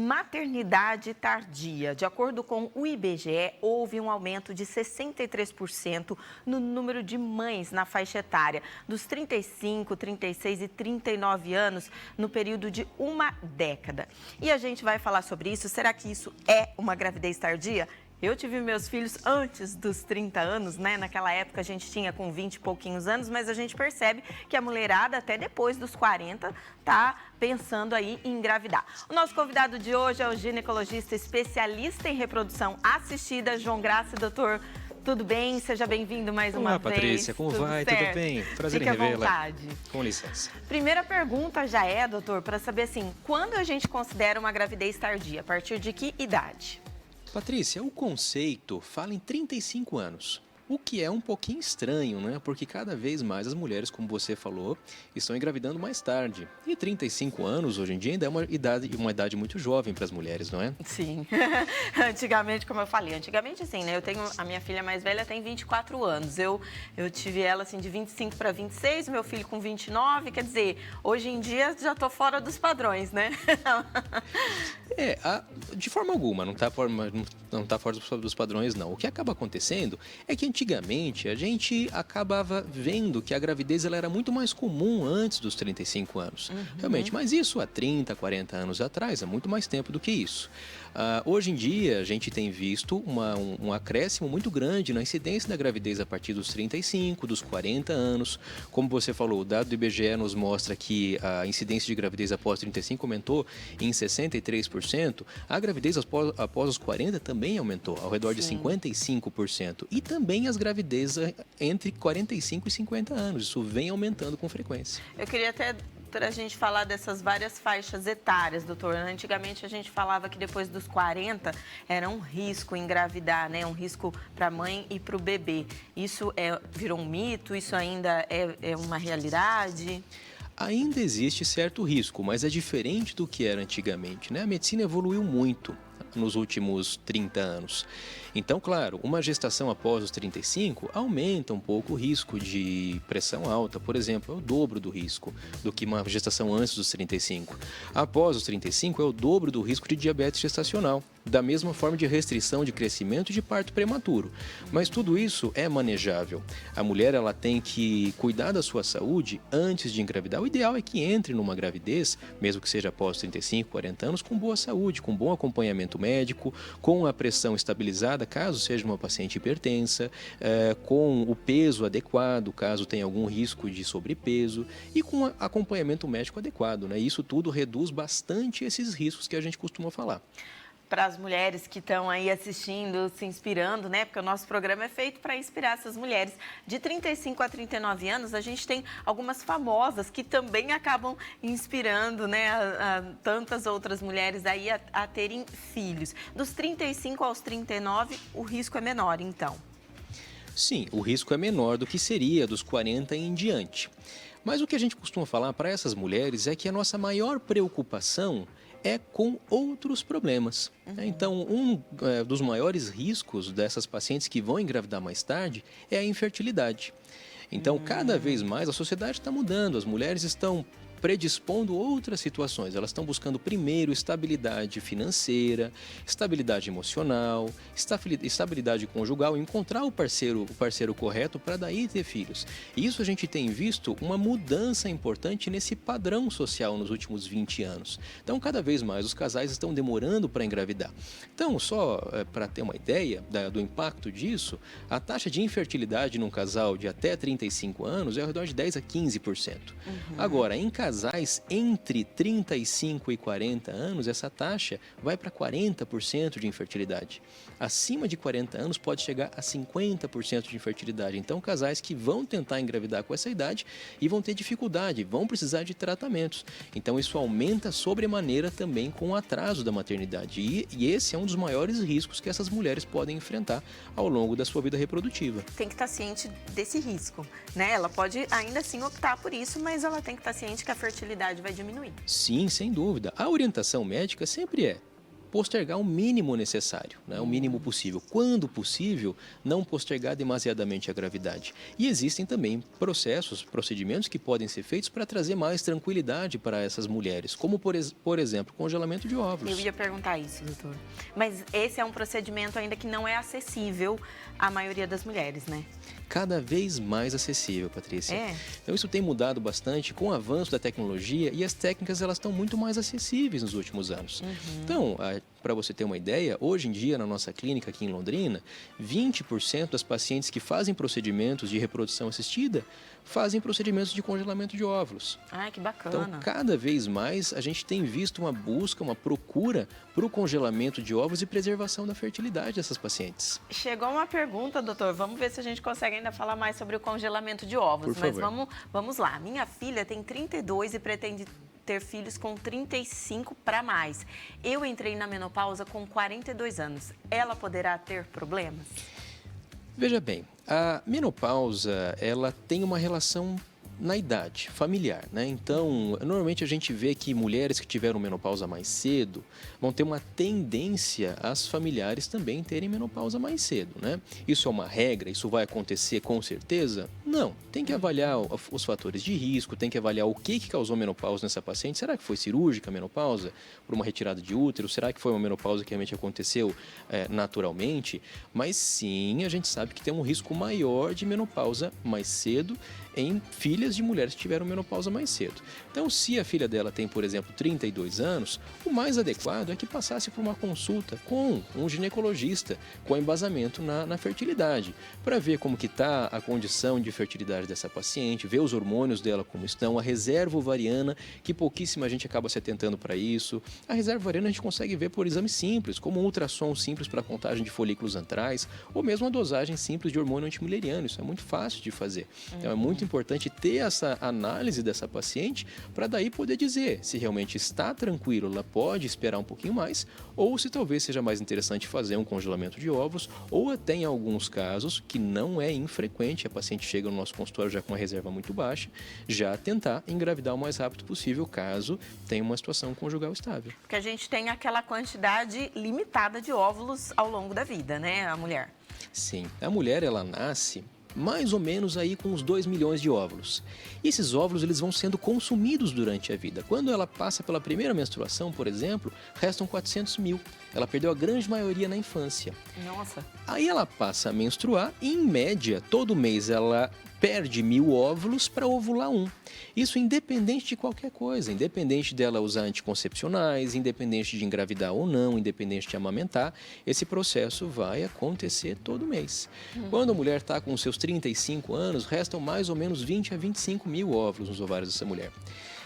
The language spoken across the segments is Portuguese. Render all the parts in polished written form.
Maternidade tardia. De acordo com o IBGE, houve um aumento de 63% no número de mães na faixa etária dos 35, 36 e 39 anos no período de uma década. E a gente vai falar sobre isso. Será que isso é uma gravidez tardia? Eu tive meus filhos antes dos 30 anos, né? Naquela época a gente tinha com 20 e pouquinhos anos, mas a gente percebe que a mulherada até depois dos 40 tá pensando aí em engravidar. O nosso convidado de hoje é o ginecologista especialista em reprodução assistida, João Graça. Doutor, tudo bem? Seja bem-vindo mais uma vez. Olá, Patrícia, como vai? Certo? Tudo bem? Prazer Fique em revê-la. à vontade. Com licença. Primeira pergunta já é, doutor, para saber assim, quando a gente considera uma gravidez tardia? A partir de que idade? Patrícia, o conceito fala em 35 anos, o que é um pouquinho estranho, né? Porque cada vez mais as mulheres, como você falou, estão engravidando mais tarde. E 35 anos, hoje em dia, ainda é uma idade muito jovem para as mulheres, não é? Sim. Antigamente, como eu falei, assim, né? A minha filha mais velha tem 24 anos. Eu tive ela, assim, de 25 para 26, meu filho com 29. Quer dizer, hoje em dia já tô fora dos padrões, né? De forma alguma, não tá fora dos padrões, não. O que acaba acontecendo é que antigamente a gente acabava vendo que a gravidez ela era muito mais comum antes dos 35 anos. Realmente, mas isso há 30, 40 anos atrás, é muito mais tempo do que isso. Hoje em dia, a gente tem visto um acréscimo muito grande na incidência da gravidez a partir dos 35, dos 40 anos. Como você falou, o dado do IBGE nos mostra que a incidência de gravidez após 35 aumentou em 63%. A gravidez após os 40 também aumentou, ao redor de 55%. E também as gravidezes entre 45 e 50 anos. Isso vem aumentando com frequência. Eu queria até para a gente falar dessas várias faixas etárias, doutor. Antigamente a gente falava que depois dos 40 era um risco engravidar, né? Um risco para a mãe e para o bebê. Isso virou um mito? Isso ainda é uma realidade? Ainda existe certo risco, mas é diferente do que era antigamente, né? A medicina evoluiu muito nos últimos 30 anos. Então, claro, uma gestação após os 35 aumenta um pouco o risco de pressão alta, por exemplo, é o dobro do risco do que uma gestação antes dos 35. Após os 35 é o dobro do risco de diabetes gestacional, da mesma forma de restrição de crescimento e de parto prematuro. Mas tudo isso é manejável. A mulher ela tem que cuidar da sua saúde antes de engravidar. O ideal é que entre numa gravidez, mesmo que seja após 35, 40 anos, com boa saúde, com bom acompanhamento médico, com a pressão estabilizada, caso seja uma paciente hipertensa, com o peso adequado, caso tenha algum risco de sobrepeso, e com acompanhamento médico adequado, né? Isso tudo reduz bastante esses riscos que a gente costuma falar. Para as mulheres que estão aí assistindo, se inspirando, né? Porque o nosso programa é feito para inspirar essas mulheres. De 35 a 39 anos, a gente tem algumas famosas que também acabam inspirando, né? Tantas outras mulheres aí a terem filhos. Dos 35 aos 39, o risco é menor, então. Sim, o risco é menor do que seria dos 40 em diante. Mas o que a gente costuma falar para essas mulheres é que a nossa maior preocupação é com outros problemas. Então, um dos maiores riscos dessas pacientes que vão engravidar mais tarde é a infertilidade. Então, cada vez mais a sociedade está mudando, as mulheres estão predispondo outras situações. Elas estão buscando primeiro estabilidade financeira, estabilidade emocional, estabilidade conjugal, encontrar o parceiro correto para daí ter filhos. E isso a gente tem visto uma mudança importante nesse padrão social nos últimos 20 anos. Então, cada vez mais os casais estão demorando para engravidar. Então, só para ter uma ideia do impacto disso, a taxa de infertilidade num casal de até 35 anos é ao redor de 10 a 15%. Agora, em casais entre 35 e 40 anos, essa taxa vai para 40% de infertilidade. Acima de 40 anos pode chegar a 50% de infertilidade. Então, casais que vão tentar engravidar com essa idade e vão ter dificuldade, vão precisar de tratamentos. Então, isso aumenta sobremaneira também com o atraso da maternidade. E esse é um dos maiores riscos que essas mulheres podem enfrentar ao longo da sua vida reprodutiva. Tem que estar ciente desse risco, né? Ela pode ainda assim optar por isso, mas ela tem que estar ciente que a fertilidade vai diminuir. Sim, sem dúvida. A orientação médica sempre postergar o mínimo necessário, né? O mínimo possível. Quando possível, não postergar demasiadamente a gravidade. E existem também procedimentos que podem ser feitos para trazer mais tranquilidade para essas mulheres, como por exemplo, congelamento de óvulos. Eu ia perguntar isso, doutor. Mas esse é um procedimento ainda que não é acessível à maioria das mulheres, né? Cada vez mais acessível, Patrícia. Então isso tem mudado bastante com o avanço da tecnologia e as técnicas elas estão muito mais acessíveis nos últimos anos. Então, para você ter uma ideia, hoje em dia na nossa clínica aqui em Londrina, 20% das pacientes que fazem procedimentos de reprodução assistida fazem procedimentos de congelamento de óvulos. Ah, que bacana. Então, cada vez mais a gente tem visto uma busca, uma procura para o congelamento de óvulos e preservação da fertilidade dessas pacientes. Chegou uma pergunta, doutor. Vamos ver se a gente consegue ainda falar mais sobre o congelamento de óvulos. Por favor. Mas vamos lá. Minha filha tem 32 e pretende ter filhos com 35 para mais. Eu entrei na menopausa com 42 anos. Ela poderá ter problemas? Veja bem, a menopausa, ela tem uma relação na idade familiar, né? Então, normalmente a gente vê que mulheres que tiveram menopausa mais cedo vão ter uma tendência às familiares também terem menopausa mais cedo, né? Isso é uma regra? Isso vai acontecer com certeza? Não. Tem que avaliar os fatores de risco, tem que avaliar o que causou menopausa nessa paciente. Será que foi cirúrgica a menopausa? Por uma retirada de útero? Será que foi uma menopausa que realmente aconteceu naturalmente? Mas sim, a gente sabe que tem um risco maior de menopausa mais cedo em filhas de mulheres que tiveram menopausa mais cedo. Então, se a filha dela tem, por exemplo, 32 anos, o mais adequado é que passasse por uma consulta com um ginecologista com embasamento na fertilidade, para ver como que está a condição de fertilidade dessa paciente, ver os hormônios dela como estão, a reserva ovariana, que pouquíssima gente acaba se atentando para isso. A reserva ovariana a gente consegue ver por exames simples, como um ultrassom simples para a contagem de folículos antrais, ou mesmo a dosagem simples de hormônio antimileriano. Isso é muito fácil de fazer. Então, é muito importante ter essa análise dessa paciente para daí poder dizer se realmente está tranquilo, ela pode esperar um pouquinho mais, ou se talvez seja mais interessante fazer um congelamento de óvulos, ou até em alguns casos, que não é infrequente, a paciente chega no nosso consultório já com uma reserva muito baixa, já tentar engravidar o mais rápido possível, caso tenha uma situação conjugal estável. Porque a gente tem aquela quantidade limitada de óvulos ao longo da vida, né, a mulher? Sim, a mulher ela nasce mais ou menos aí com uns 2 milhões de óvulos. E esses óvulos eles vão sendo consumidos durante a vida. Quando ela passa pela primeira menstruação, por exemplo, restam 400 mil. Ela perdeu a grande maioria na infância. Nossa. Aí ela passa a menstruar e, em média, todo mês ela perde 1.000 óvulos para ovular um. Isso independente de qualquer coisa, independente dela usar anticoncepcionais, independente de engravidar ou não, independente de amamentar, esse processo vai acontecer todo mês. Quando a mulher está com seus 35 anos, restam mais ou menos 20 a 25 mil óvulos nos ovários dessa mulher.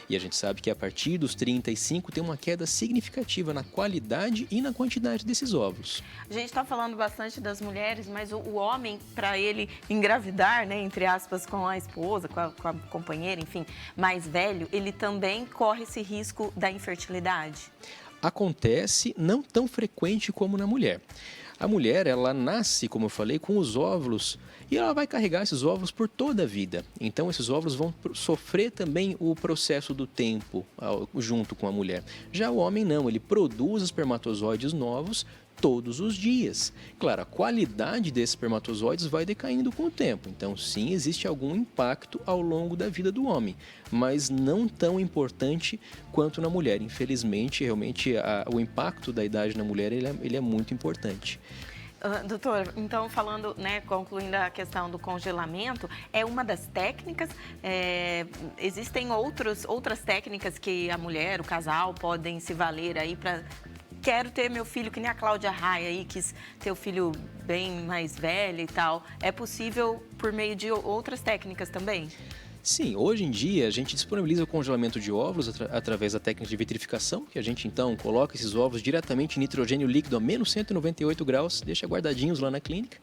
E a gente sabe que a partir dos 35 tem uma queda significativa na qualidade e na quantidade desses óvulos. A gente está falando bastante das mulheres, mas o homem, para ele engravidar, né, entre aspas, com a esposa, com a companheira, enfim, mais velho, ele também corre esse risco da infertilidade? Acontece, não tão frequente como na mulher. A mulher, ela nasce, como eu falei, com os óvulos e ela vai carregar esses óvulos por toda a vida. Então, esses óvulos vão sofrer também o processo do tempo junto com a mulher. Já o homem não, ele produz espermatozoides novos todos os dias. Claro, a qualidade desses espermatozoides vai decaindo com o tempo. Então, sim, existe algum impacto ao longo da vida do homem, mas não tão importante quanto na mulher. Infelizmente, realmente, o impacto da idade na mulher ele é muito importante. Doutor, então falando, né, concluindo a questão do congelamento, é uma das técnicas, existem outras técnicas que a mulher, o casal, podem se valer aí para... Quero ter meu filho, que nem a Cláudia Raia aí, quis ter o filho bem mais velho e tal. É possível por meio de outras técnicas também? Sim, hoje em dia a gente disponibiliza o congelamento de óvulos através da técnica de vitrificação, que a gente então coloca esses óvulos diretamente em nitrogênio líquido a menos 198 graus, deixa guardadinhos lá na clínica.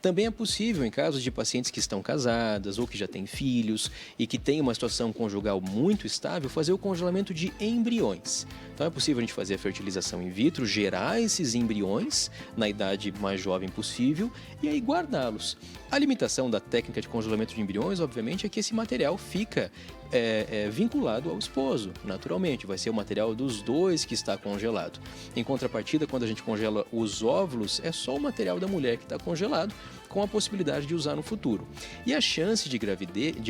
Também é possível, em casos de pacientes que estão casadas ou que já têm filhos e que têm uma situação conjugal muito estável, fazer o congelamento de embriões. Então é possível a gente fazer a fertilização in vitro, gerar esses embriões na idade mais jovem possível e aí guardá-los. A limitação da técnica de congelamento de embriões, obviamente, é que esse material material fica vinculado ao esposo, naturalmente. Vai ser o material dos dois que está congelado. Em contrapartida, quando a gente congela os óvulos, é só o material da mulher que está congelado, com a possibilidade de usar no futuro. E a chance de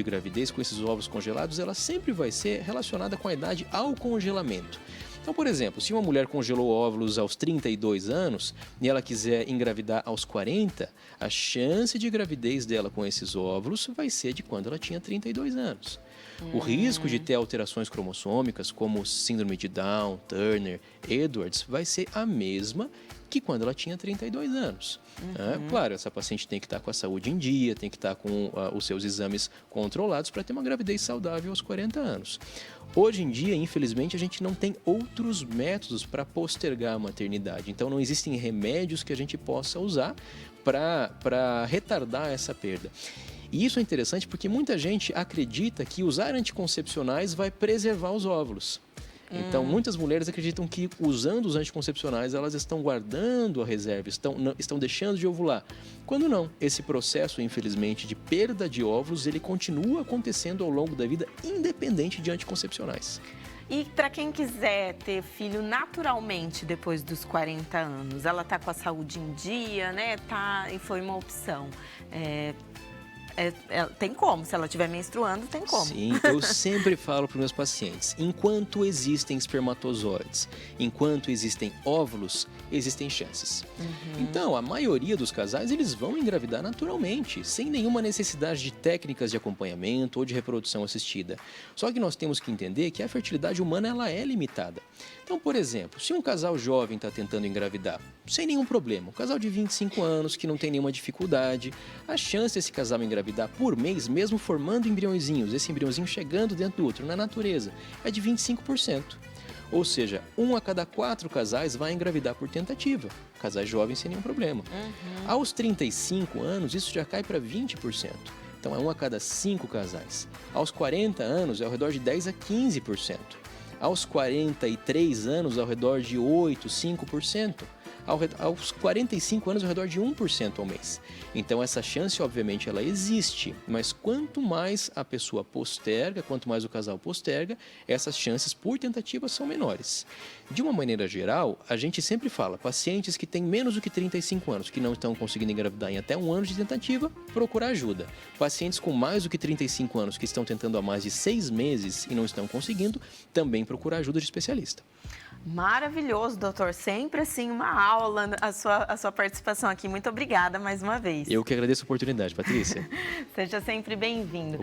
gravidez com esses ovos congelados, ela sempre vai ser relacionada com a idade ao congelamento. Então, por exemplo, se uma mulher congelou óvulos aos 32 anos e ela quiser engravidar aos 40, a chance de gravidez dela com esses óvulos vai ser de quando ela tinha 32 anos. O risco de ter alterações cromossômicas, como síndrome de Down, Turner, Edwards, vai ser a mesma que quando ela tinha 32 anos. Claro, essa paciente tem que estar com a saúde em dia, tem que estar com os seus exames controlados para ter uma gravidez saudável aos 40 anos. Hoje em dia, infelizmente, a gente não tem outros métodos para postergar a maternidade. Então, não existem remédios que a gente possa usar para retardar essa perda. E isso é interessante porque muita gente acredita que usar anticoncepcionais vai preservar os óvulos. Então, muitas mulheres acreditam que usando os anticoncepcionais, elas estão guardando a reserva, estão deixando de ovular. Quando não, esse processo, infelizmente, de perda de óvulos, ele continua acontecendo ao longo da vida, independente de anticoncepcionais. E para quem quiser ter filho naturalmente depois dos 40 anos, ela está com a saúde em dia, né? E foi uma opção. Tem como, se ela estiver menstruando, tem como. Sim, eu sempre falo para os meus pacientes, enquanto existem espermatozoides, enquanto existem óvulos, existem chances. Então, a maioria dos casais, eles vão engravidar naturalmente, sem nenhuma necessidade de técnicas de acompanhamento ou de reprodução assistida. Só que nós temos que entender que a fertilidade humana, ela é limitada. Então, por exemplo, se um casal jovem está tentando engravidar, sem nenhum problema, um casal de 25 anos que não tem nenhuma dificuldade, a chance desse casal engravidar por mês, mesmo formando embriõezinhos, esse embriãozinho chegando dentro do outro, na natureza, é de 25%. Ou seja, 1 a cada 4 casais vai engravidar por tentativa, casais jovens sem nenhum problema. Aos 35 anos, isso já cai para 20%. Então, é 1 a cada 5 casais. Aos 40 anos, é ao redor de 10 a 15%. Aos 43 anos, ao redor de 8, 5%. Aos 45 anos, ao redor de 1% ao mês. Então, essa chance, obviamente, ela existe, mas quanto mais a pessoa posterga, quanto mais o casal posterga, essas chances por tentativa são menores. De uma maneira geral, a gente sempre fala, pacientes que têm menos do que 35 anos, que não estão conseguindo engravidar em até 1 ano de tentativa, procurar ajuda. Pacientes com mais do que 35 anos, que estão tentando há mais de 6 meses e não estão conseguindo, também procurar ajuda de especialista. Maravilhoso, doutor. Sempre assim, uma aula, a sua participação aqui. Muito obrigada mais uma vez. Eu que agradeço a oportunidade, Patrícia. Seja sempre bem-vindo.